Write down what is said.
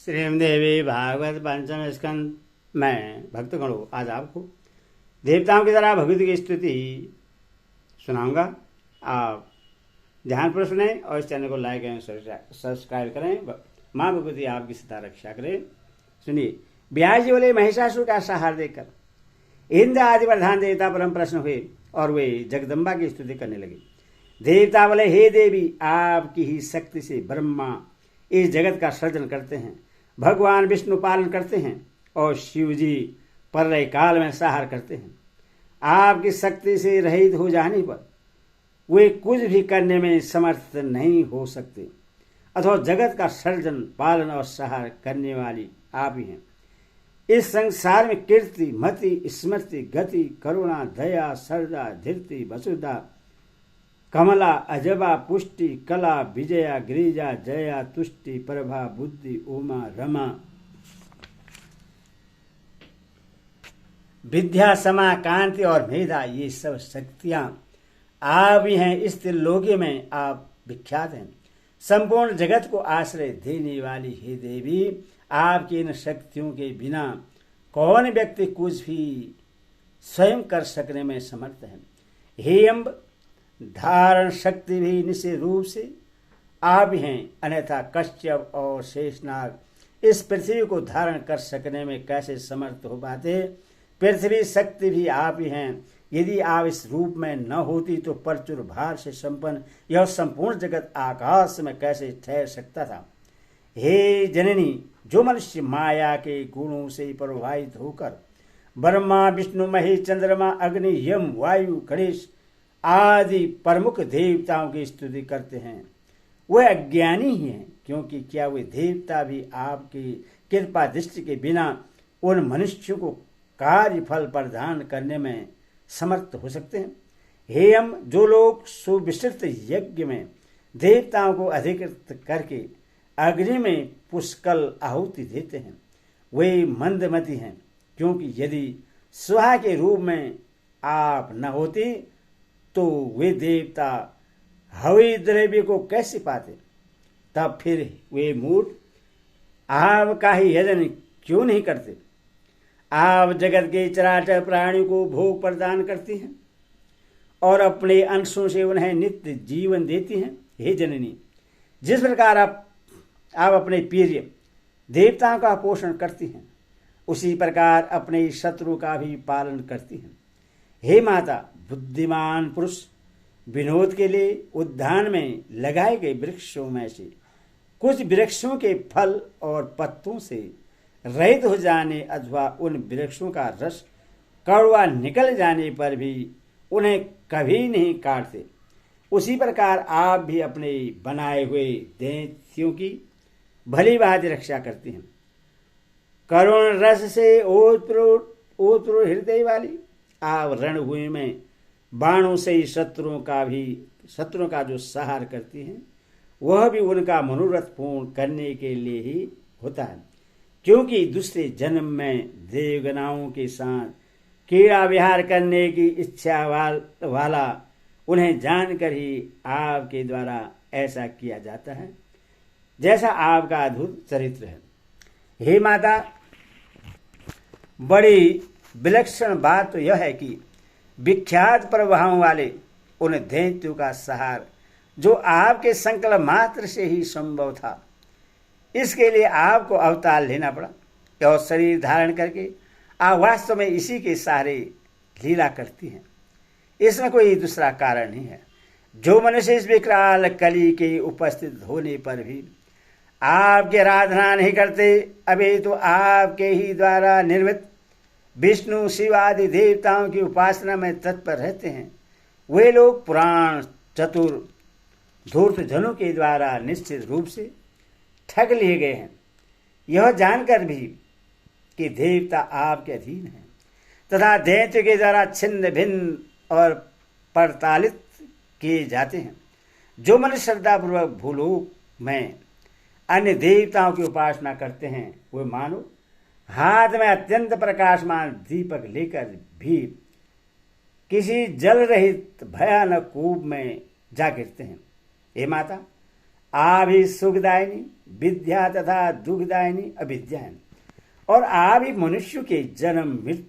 श्रीमदेवी भागवत पंचम स्कंद में भक्तगणों आज आपको देवताओं की तरह भगवत की स्तुति सुनाऊंगा। आप ध्यानपूर्वक सुने और इस चैनल को लाइक एवं सब्सक्राइब करें। माँ भगवती आपकी सदा रक्षा करें। सुनिए, ब्यास जी बोले, महिषासुर का सहार देकर इंद्र आदि प्रधान देवता परम प्रश्न हुए और वे जगदम्बा की स्तुति करने लगे। देवता बोले, हे देवी, आपकी ही शक्ति से ब्रह्मा इस जगत का सृजन करते हैं, भगवान विष्णु पालन करते हैं और शिव जी प्रलय काल में संहार करते हैं। आपकी शक्ति से रहित हो जाने पर वे कुछ भी करने में समर्थ नहीं हो सकते, अथवा जगत का सृजन पालन और संहार करने वाली आप ही हैं। इस संसार में कीर्ति, मति, स्मृति, गति, करुणा, दया, सरदा, धीर्ति, वसुधा, कमला, अजबा, पुष्टि, कला, विजया, गिरिजा, जया, तुष्टि, प्रभा, बुद्धि, उमा, रमा, विद्या, समा, कांति और मेधा, ये सब शक्तियां आप ही हैं। इस त्रिलोकी में आप विख्यात हैं। संपूर्ण जगत को आश्रय देने वाली हे देवी, आपकी इन शक्तियों के बिना कौन व्यक्ति कुछ भी स्वयं कर सकने में समर्थ है। हे अम्ब, धारण शक्ति भी निश्चित रूप से आप हैं, अन्यथा कश्यप और शेषनाग इस पृथ्वी को धारण कर सकने में कैसे समर्थ हो पाते। पृथ्वी शक्ति भी आप ही हैं। यदि आप इस रूप में न होती तो प्रचुर भार से संपन्न यह संपूर्ण जगत आकाश में कैसे ठहर सकता था। हे जननी, जो मनुष्य माया के गुणों से प्रभावित होकर ब्रह्मा, विष्णु, महेश, चंद्रमा, अग्नि, यम, वायु, गणेश आदि प्रमुख देवताओं की स्तुति करते हैं, वे अज्ञानी ही हैं। क्योंकि क्या वे देवता भी आपकी कृपा दृष्टि के बिना उन मनुष्यों को कार्य फल प्रदान करने में समर्थ हो सकते हैं। हे हम, जो लोग सुविस्तृत यज्ञ में देवताओं को अधिकृत करके अग्नि में पुष्कल आहुति देते हैं, वे मंदमती हैं। क्योंकि यदि स्वाहा के रूप में आप न होती तो वे देवता हवि द्रव्य को कैसे पाते। तब फिर वे मूर्ख आपका ही यजन क्यों नहीं करते। आप जगत के चराचर प्राणियों को भोग प्रदान करती हैं और अपने अंशों से उन्हें नित्य जीवन देती हैं। हे जननी, जिस प्रकार आप अपने प्रिय देवताओं का पोषण करती हैं, उसी प्रकार अपने शत्रु का भी पालन करती हैं। हे माता, बुद्धिमान पुरुष विनोद के लिए उद्यान में लगाए गए वृक्षों में से कुछ वृक्षों के फल और पत्तों से रहित हो जाने अथवा उन वृक्षों का रस कड़वा निकल जाने पर भी उन्हें कभी नहीं काटते, उसी प्रकार आप भी अपने बनाए हुए दैत्यों की भली भांति रक्षा करती हैं। करुण रस से ओतप्रोत हृदय वाली आप रणभूमि में बाणों से ही शत्रुओं का जो संहार करती हैं, वह भी उनका मनोरथ पूर्ण करने के लिए ही होता है। क्योंकि दूसरे जन्म में देवगणाओं के साथ क्रीड़ा विहार करने की इच्छा वाला उन्हें जानकर ही आपके द्वारा ऐसा किया जाता है, जैसा आपका अद्भुत चरित्र है। हे माता, बड़ी विलक्षण बात तो यह है कि विख्यात प्रभावों वाले उन दैत्यों का संहार जो आपके संकल्प मात्र से ही संभव था, इसके लिए आपको अवतार लेना पड़ा और शरीर धारण करके आप वास्तव में इसी के सहारे लीला करती हैं। इसमें कोई दूसरा कारण नहीं है। जो मनुष्य इस विकराल कली के उपस्थित होने पर भी आपकी आराधना नहीं करते, अभी तो आपके ही द्वारा निर्मित विष्णु, शिव आदि देवताओं की उपासना में तत्पर रहते हैं, वे लोग पुराण चतुर धूर्त जनों के द्वारा निश्चित रूप से ठग लिए गए हैं। यह जानकर भी कि देवता आपके अधीन हैं तथा दैत्य के द्वारा छिन्न भिन्न और प्रताड़ित किए जाते हैं। जो मनुष्य श्रद्धापूर्वक भूलोक में अन्य देवताओं की उपासना करते हैं, वे मानो हाथ में अत्यंत प्रकाशमान दीपक लेकर भी किसी जल रहित भयानक कूप में जा गिरते हैं। हे माता, आप ही सुखदायिनी विद्या तथा दुखदायिनी अविद्या है। और आप ही मनुष्य के जन्म मृत्यु